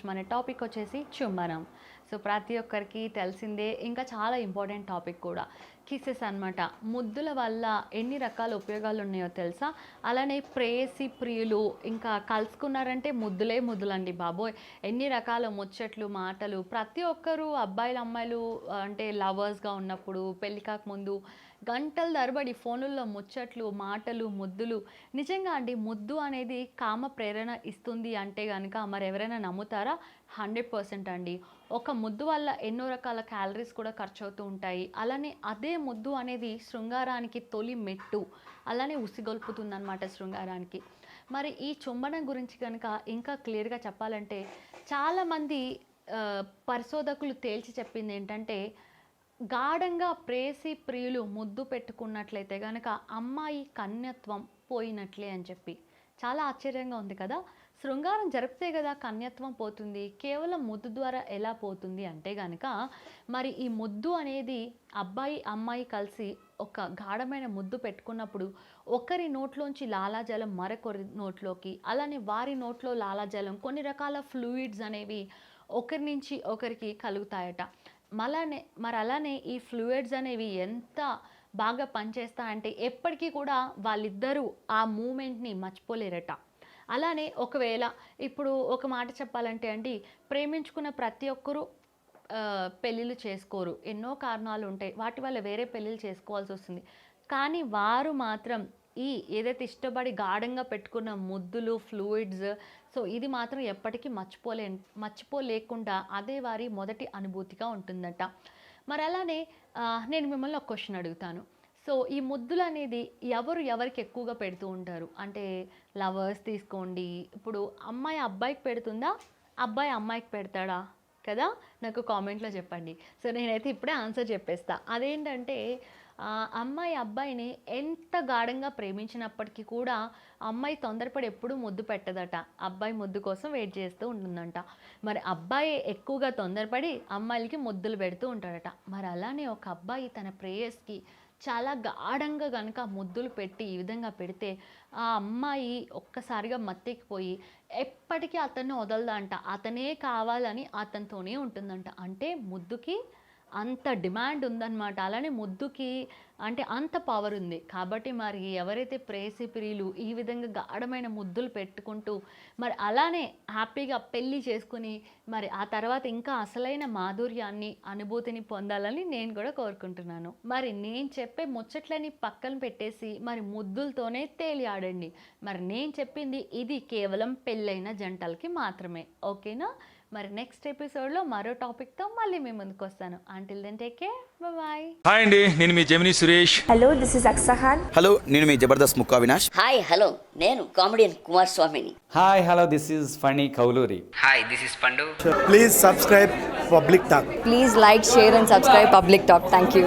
ఈరోజు మన టాపిక్ వచ్చేసి చుంబనం. సో ప్రతి ఒక్కరికి తెలిసిందే, ఇంకా చాలా ఇంపార్టెంట్ టాపిక్ కూడా కిసెస్ అనమాట. ముద్దుల వల్ల ఎన్ని రకాల ఉపయోగాలు ఉన్నాయో తెలుసా? అలానే ప్రేయసి ప్రియులు ఇంకా కలుసుకున్నారంటే ముద్దులే ముద్దులండి బాబోయ్. ఎన్ని రకాల ముచ్చట్లు మాటలు ప్రతి ఒక్కరూ అబ్బాయిలు అమ్మాయిలు అంటే లవర్స్గా ఉన్నప్పుడు పెళ్లి కాకముందు గంటల తరబడి ఫోనుల్లో ముచ్చట్లు మాటలు ముద్దులు. నిజంగా అండి, ముద్దు అనేది కామ ప్రేరణ ఇస్తుంది అంటే కనుక మరి ఎవరైనా నమ్ముతారా? 100% అండి. ఒక ముద్దు వల్ల ఎన్నో రకాల క్యాలరీస్ కూడా ఖర్చు అవుతూ ఉంటాయి. అలానే అదే ముద్దు అనేది శృంగారానికి తొలి మెట్టు, అలానే ఉసిగొల్పుతుందన్నమాట శృంగారానికి. మరి ఈ చుంబనం గురించి కనుక ఇంకా క్లియర్గా చెప్పాలంటే చాలామంది పరిశోధకులు తేల్చి చెప్పింది ఏంటంటే, గాఢంగా ప్రేయసి ప్రియులు ముద్దు పెట్టుకున్నట్లయితే కనుక అమ్మాయి కన్యత్వం పోయినట్లే అని చెప్పి. చాలా ఆశ్చర్యంగా ఉంది కదా. శృంగారం జరిపితే కదా కన్యత్వం పోతుంది, కేవలం ముద్దు ద్వారా ఎలా పోతుంది అంటే కనుక మరి ఈ ముద్దు అనేది అబ్బాయి అమ్మాయి కలిసి ఒక గాఢమైన ముద్దు పెట్టుకున్నప్పుడు ఒకరి నోట్లోంచి లాలాజలం మరొకరి నోట్లోకి, అలానే వారి నోట్లో లాలాజలం, కొన్ని రకాల ఫ్లూయిడ్స్ అనేవి ఒకరి నుంచి ఒకరికి కలుగుతాయట. అలానే ఈ ఫ్లూయిడ్స్ అనేవి ఎంత బాగా పనిచేస్తాయంటే ఎప్పటికీ కూడా వాళ్ళిద్దరూ ఆ మూమెంట్ని మర్చిపోలేరట. అలానే ఒకవేళ ఇప్పుడు ఒక మాట చెప్పాలంటే అండి, ప్రేమించుకున్న ప్రతి ఒక్కరూ పెళ్ళిళ్ళు చేసుకోరు, ఎన్నో కారణాలు ఉంటాయి, వాటి వల్ల వేరే పెళ్ళిళ్ళు చేసుకోవాల్సి వస్తుంది. కానీ వారు మాత్రం ఏదైతే ఇష్టపడి గాఢంగా పెట్టుకున్న ముద్దులు ఫ్లూయిడ్స్, సో ఇది మాత్రం ఎప్పటికీ మర్చిపోలేకుండా అదే వారి మొదటి అనుభూతిగా ఉంటుందట. మరి అలానే నేను మిమ్మల్ని ఒక క్వశ్చన్ అడుగుతాను. సో ఈ ముద్దులు అనేది ఎవరికి ఎక్కువగా పెడుతూ ఉంటారు అంటే, లవర్స్ తీసుకోండి, ఇప్పుడు అమ్మాయి అబ్బాయికి పెడుతుందా, అబ్బాయి అమ్మాయికి పెడతాడా కదా? నాకు కామెంట్లో చెప్పండి. సో నేనైతే ఇప్పుడే ఆన్సర్ చెప్పేస్తా. అదేంటంటే, అమ్మాయి అబ్బాయిని ఎంత గాఢంగా ప్రేమించినప్పటికీ కూడా అమ్మాయి తొందరపడి ఎప్పుడూ ముద్దు పెట్టదట, అబ్బాయి ముద్దు కోసం వెయిట్ చేస్తూ ఉంటుందంట. మరి అబ్బాయి ఎక్కువగా తొందరపడి అమ్మాయిలకి ముద్దులు పెడుతూ ఉంటాడట. మరి అలానే ఒక అబ్బాయి తన ప్రేయస్కి చాలా గాఢంగా కనుక ముద్దులు పెట్టి ఈ విధంగా పెడితే ఆ అమ్మాయి ఒక్కసారిగా మత్తెక్కిపోయి ఎప్పటికీ అతన్ని వదలదంట, అతనే కావాలని అతనితోనే ఉంటుందంట. అంటే ముద్దుకి అంత డిమాండ్ ఉందన్నమాట. అలానే ముద్దుకి అంటే అంత పవర్ ఉంది. కాబట్టి మరి ఎవరైతే ప్రేయసి ప్రియులు ఈ విధంగా గాఢమైన ముద్దులు పెట్టుకుంటూ మరి అలానే హ్యాపీగా పెళ్ళి చేసుకుని మరి ఆ తర్వాత ఇంకా అసలైన మాధుర్యాన్ని అనుభూతిని పొందాలని నేను కూడా కోరుకుంటున్నాను. మరి నేను చెప్పే ముచ్చట్లని పక్కన పెట్టేసి మరి ముద్దులతోనే తేలి ఆడండి. మరి నేను చెప్పింది ఇది కేవలం పెళ్ళైన జంటలకి మాత్రమే, ఓకేనా? మరి నెక్స్ట్ ఎపిసోడ్లో మరో టాపిక్తో మళ్ళీ మీ ముందుకు వస్తాను. Until then take care, bye. Hi అండి, నేను మీ Gemini Suresh. Hello, this is అక్సహాన్. హలో, నేను మీ జబర్దస్త్ ముక్కా వినాష్. హాయ్ హలో, నేను కామెడియన్ కుమార్ స్వామిని. Hi hello, this is Phani Kouluri. Hi, this is Pandu. Please subscribe Public Talk. Please like, share and subscribe Public Talk. Thank you.